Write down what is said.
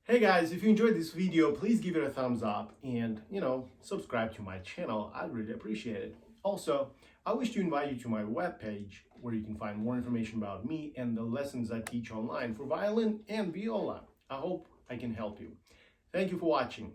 Hey guys, if you enjoyed this video, please give it a thumbs up and, subscribe to my channel. I'd really appreciate it. Also, I wish to invite you to my webpage where you can find more information about me and the lessons I teach online for violin and viola. I hope I can help you. Thank you for watching.